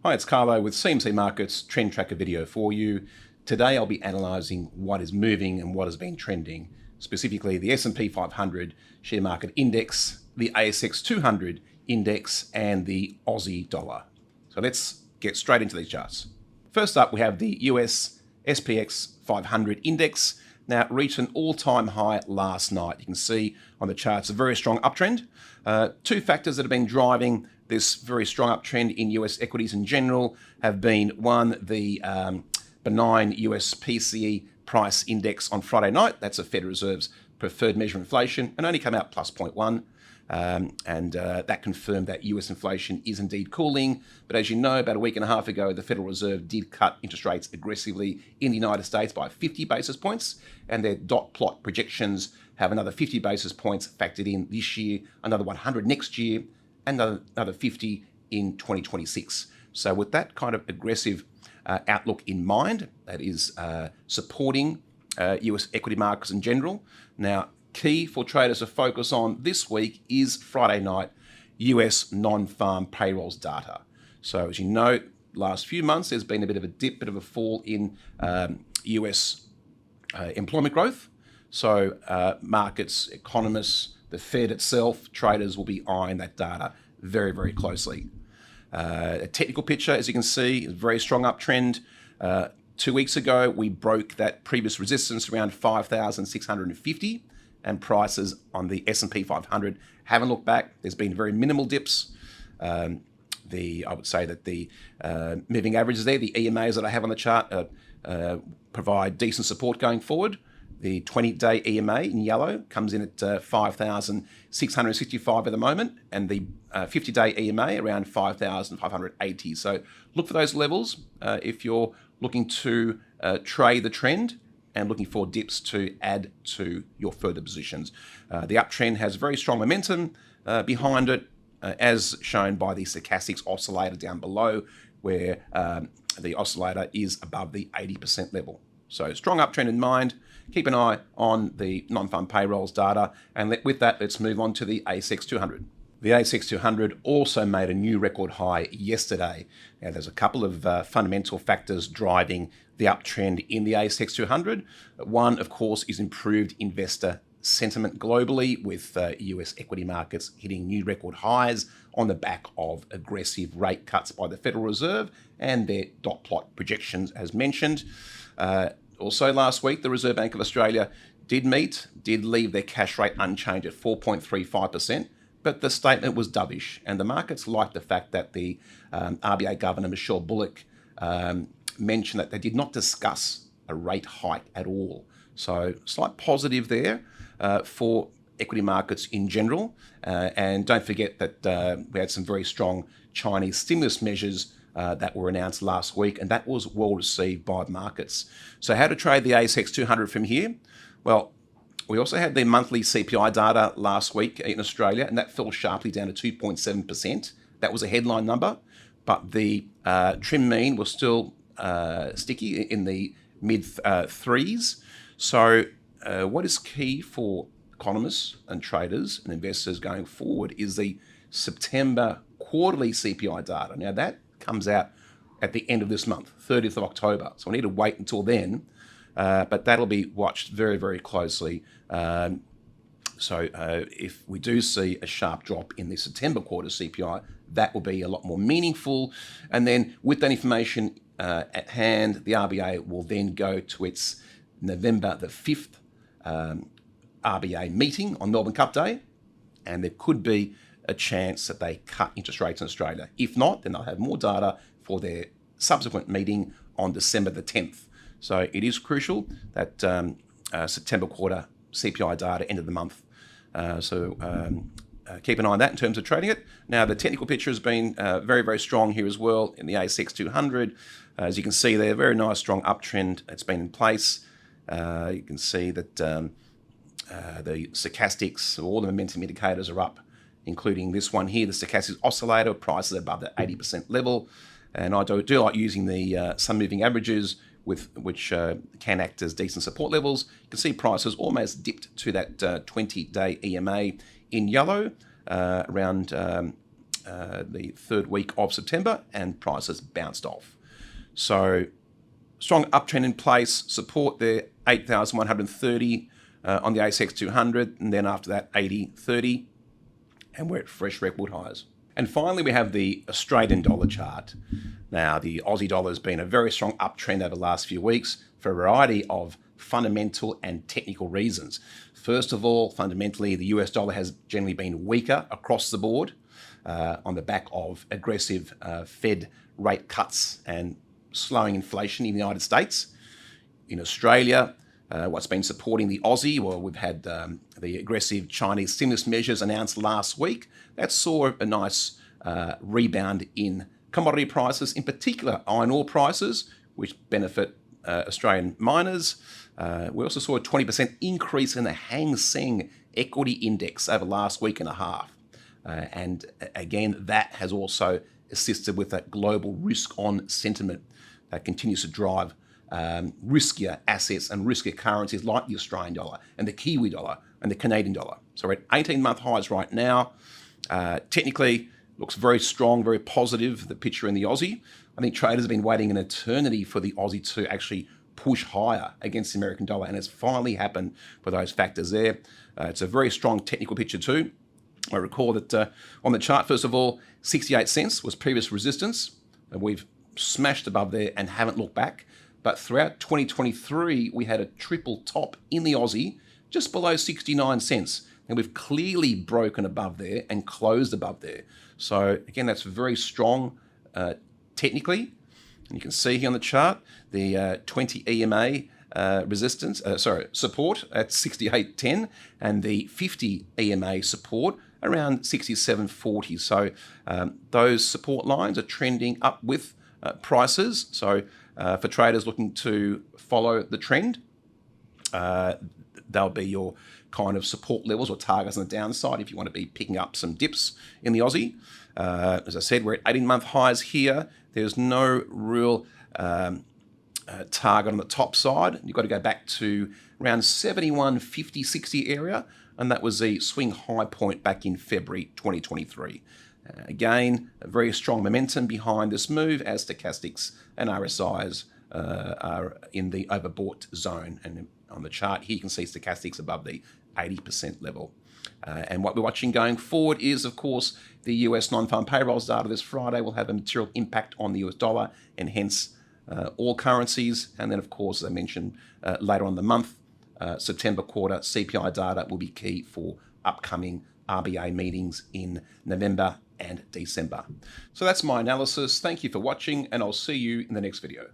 Hi, it's Carlo with CMC Markets Trend Tracker video for you. Today I'll be analysing what is moving and what has been trending, specifically the S&P 500 share market index, the ASX200 index and the Aussie dollar. So let's get straight into these charts. First up, we have the US SPX 500 index. Now, it reached an all-time high last night. You can see on the charts a very strong uptrend. Two factors that have been driving this very strong uptrend in US equities in general have been, one, the benign US PCE price index on Friday night. That's a Federal Reserve's preferred measure of inflation, and only came out plus 0.1. That confirmed that US inflation is indeed cooling. But as you know, about a week and a half ago, the Federal Reserve did cut interest rates aggressively in the United States by 50 basis points, and their dot plot projections have another 50 basis points factored in this year, another 100 next year, and another 50 in 2026. So with that kind of aggressive outlook in mind, that is supporting US equity markets in general. Now, key for traders to focus on this week is Friday night US non-farm payrolls data. So as you know, last few months there's been a bit of a dip, bit of a fall in US employment growth. So markets, economists, the Fed itself, traders will be eyeing that data very, very closely. A technical picture, as you can see, is a very strong uptrend. 2 weeks ago, we broke that previous resistance around 5,650, and prices on the S&P 500 haven't looked back. There's been very minimal dips. I would say that the moving averages there, the EMAs that I have on the chart, provide decent support going forward. The 20-day EMA in yellow comes in at 5,665 at the moment, and the 50-day EMA around 5,580. So look for those levels if you're looking to trade the trend and looking for dips to add to your further positions. The uptrend has very strong momentum behind it, as shown by the stochastics oscillator down below, where the oscillator is above the 80% level. So strong uptrend in mind. Keep an eye on the non-farm payrolls data, and with that, let's move on to the ASX200. The ASX200 also made a new record high yesterday. Now, there's a couple of fundamental factors driving the uptrend in the ASX200. One, of course, is improved investor sentiment globally, with US equity markets hitting new record highs on the back of aggressive rate cuts by the Federal Reserve and their dot plot projections, as mentioned. Also last week, the Reserve Bank of Australia did leave their cash rate unchanged at 4.35%, but the statement was dovish, and the markets liked the fact that the RBA Governor, Michelle Bullock, mentioned that they did not discuss a rate hike at all. So slight positive there for equity markets in general. And don't forget that we had some very strong Chinese stimulus measures that were announced last week, and that was well received by the markets. So how to trade the ASX 200 from here? Well, we also had the monthly CPI data last week in Australia, and that fell sharply down to 2.7%. That was a headline number, but the trim mean was still sticky in the mid threes. So what is key for economists and traders and investors going forward is the September quarterly CPI data. Now, that comes out at the end of this month, 30th of October. So we need to wait until then, but that'll be watched very, very closely. If we do see a sharp drop in the September quarter CPI, that will be a lot more meaningful. And then with that information at hand, the RBA will then go to its November the 5th RBA meeting on Melbourne Cup Day, and there could be a chance that they cut interest rates in Australia. If not, then they'll have more data for their subsequent meeting on December the 10th. So it is crucial that September quarter CPI data, end of the month. Keep an eye on that in terms of trading it. Now, the technical picture has been very, very strong here as well in the ASX 200. As you can see there, very nice strong uptrend that's been in place. You can see that the stochastics, all the momentum indicators are up, including this one here, the stochastics oscillator, prices above the 80% level. And I do like using the some moving averages, which can act as decent support levels. You can see prices almost dipped to that 20-day EMA in yellow, around the third week of September, and prices bounced off. So strong uptrend in place, support there, 8,130 on the ASX200, and then after that 80.30, and we're at fresh record highs. And finally, we have the Australian dollar chart. Now, the Aussie dollar has been a very strong uptrend over the last few weeks for a variety of fundamental and technical reasons. First of all, fundamentally, the US dollar has generally been weaker across the board on the back of aggressive Fed rate cuts and slowing inflation in the United States. In Australia, what's been supporting the Aussie, well, we've had the aggressive Chinese stimulus measures announced last week. That saw a nice rebound in commodity prices, in particular iron ore prices, which benefit Australian miners. We also saw a 20% increase in the Hang Seng equity index over the last week and a half. And again, that has also assisted with that global risk-on sentiment that continues to drive riskier assets and riskier currencies like the Australian dollar and the Kiwi dollar and the Canadian dollar. So we're at 18-month highs right now. Technically, looks very strong, very positive, the picture in the Aussie. I think traders have been waiting an eternity for the Aussie to actually push higher against the American dollar, and it's finally happened for those factors there. It's a very strong technical picture too. I recall that on the chart, first of all, 68 cents was previous resistance, and we've smashed above there and haven't looked back. But throughout 2023, we had a triple top in the Aussie, just below 69 cents. And we've clearly broken above there and closed above there. So again, that's very strong technically. And you can see here on the chart, the 20 EMA support at 68.10 and the 50 EMA support around 67.40. So those support lines are trending up with prices. So for traders looking to follow the trend, they'll be your kind of support levels or targets on the downside if you want to be picking up some dips in the Aussie. As I said, we're at 18-month highs here. There's no real target on the top side. You've got to go back to around 71.50, 60 area, and that was the swing high point back in February 2023. Again, a very strong momentum behind this move as stochastics and RSIs are in the overbought zone. And on the chart here, you can see stochastics above the 80% level. And what we're watching going forward is, of course, the US non-farm payrolls data this Friday will have a material impact on the US dollar and hence all currencies. And then, of course, as I mentioned, later on in the month, September quarter CPI data will be key for upcoming RBA meetings in November and December. So that's my analysis. Thank you for watching, and I'll see you in the next video.